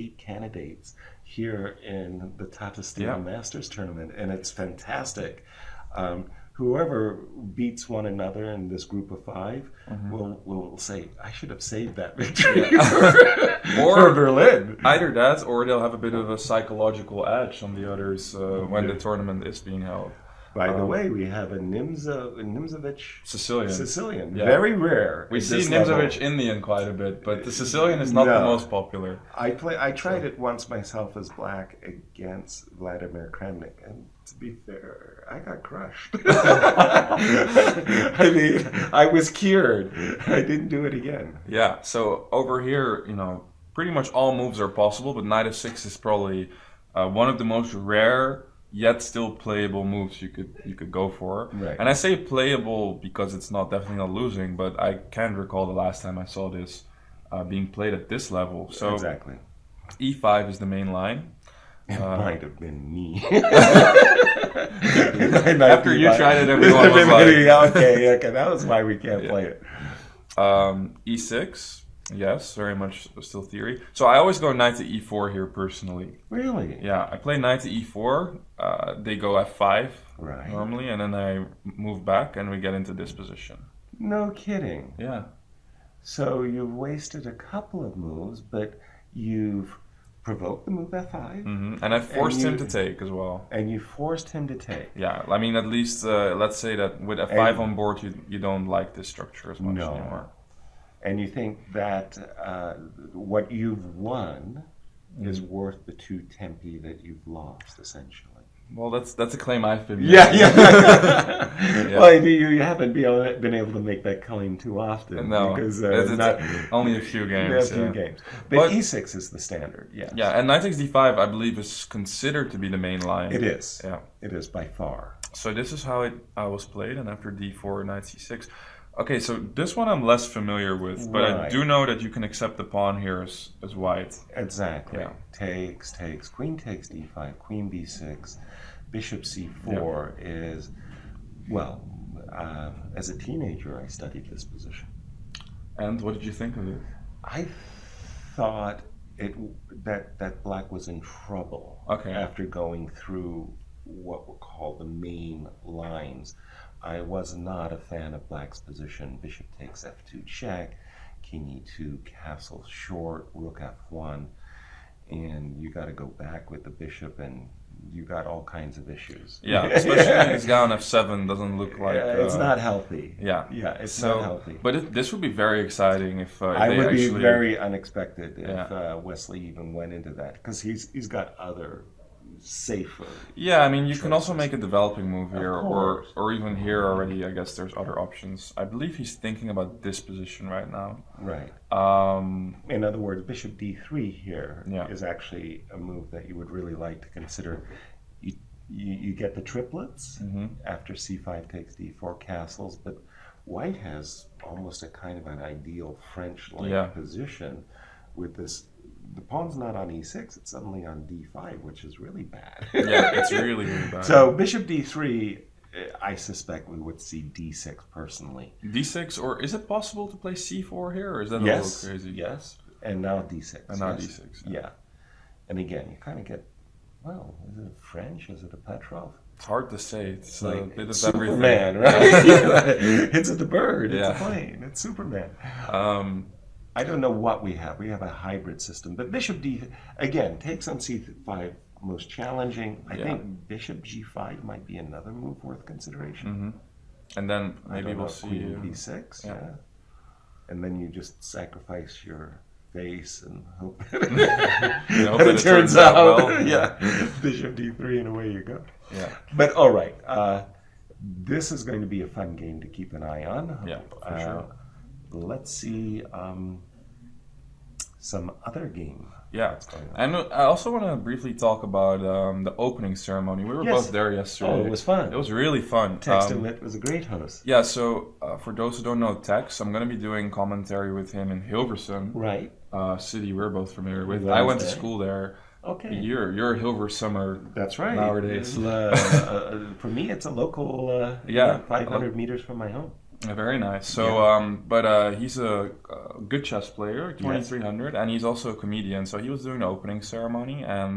8 candidates here in the TATA Steel Yeah. Masters tournament, and it's fantastic. Whoever beats one another in this group of 5 will say, I should have saved that victory for Berlin. Either that, or they'll have a bit of a psychological edge on the others when the tournament is being held. By the way, we have a Nimzovich Sicilian. Yeah. Very rare. We see Nimzovich Indian quite a bit, but the Sicilian is not the most popular. I tried it once myself as black against Vladimir Kramnik, and to be fair, I got crushed. I mean, I was cured. I didn't do it again. Yeah, so over here, pretty much all moves are possible, but knight f6 is probably one of the most rare yet still playable moves you could go for. Right. And I say playable because it's definitely not losing, but I can't recall the last time I saw this being played at this level. So exactly. e5 is the main line. It might have been me. After you tried it, everyone was like... okay, that was why we can't play it. e6. Yes, very much still theory. So I always go knight to e4 here personally. Really? Yeah, I play knight to e4. They go f5 normally, and then I move back and we get into this position. No kidding. Yeah. So you've wasted a couple of moves, but you've provoked the move f5. And I forced him to take as well. And you forced him to take. Yeah, I mean, at least let's say that with f5 on board, you don't like this structure as much anymore. And you think that what you've won is worth the 2 tempi that you've lost, essentially. Well, that's a claim I've been making. Yeah. Well, you haven't been able to make that claim too often. No, because it's only a few games. But e6 is the standard, yes. Yeah, and knight takes d5, I believe, is considered to be the main line. It is. Yeah. It is by far. So this is how it was played, and after d4, knight c6. Okay, so this one I'm less familiar with, but I do know that you can accept the pawn here as white. Exactly. Yeah. Takes, queen takes d5, queen b6, bishop c4 is, well, as a teenager I studied this position. And what did you think of it? I thought that black was in trouble after going through what were called the main lines. I was not a fan of black's position. Bishop takes f2 check, king e2, castle short, rook f1, and you got to go back with the bishop, and you got all kinds of issues. Yeah, especially his guy on f7 doesn't look like... it's not healthy. Yeah. Yeah, it's not healthy. But this would be very exciting if I would be very unexpected if Wesley even went into that, because he's got other... safer. Yeah, I mean, you can also make a developing move here, or even here already. I guess there's other options. I believe he's thinking about this position right now. Right. In other words, bishop d3 here is actually a move that you would really like to consider. You get the triplets after c5 takes d4 castles, but white has almost a kind of an ideal French-like position with this. The pawn's not on e6, it's suddenly on d5, which is really bad. Yeah, it's really, really bad. So bishop d3, I suspect we would see d6 personally. d6, or is it possible to play c4 here, or is that a little crazy? Yes, and now d6. And now d6. Yeah. And again, you kind of get, well, is it a French? Is it a Petrov? It's hard to say. It's like a bit of Superman, everything. Right? It's the bird, it's a plane, it's Superman. I don't know what we have. We have a hybrid system. But bishop d, again, takes on c5 most challenging. I think bishop g5 might be another move worth consideration. And then maybe we'll see... Queen b6, and then you just sacrifice your face and hope that it turns out well. Bishop d3 and away you go. Yeah. But all right, this is going to be a fun game to keep an eye on. Yeah, for sure. Let's see some other game. Yeah, and I also want to briefly talk about the opening ceremony. We were both there yesterday. Oh, it was fun. It was really fun. Tex was a great host. Yeah, so for those who don't know Tex, I'm going to be doing commentary with him in Hilversum. Right. City we're both familiar with. I went to school there. Okay. You're a Hilversumer. That's right. Nowadays. For me, it's a local 500 meters from my home. Very nice. So, he's a good chess player, 2300, and he's also a comedian. So he was doing the opening ceremony, and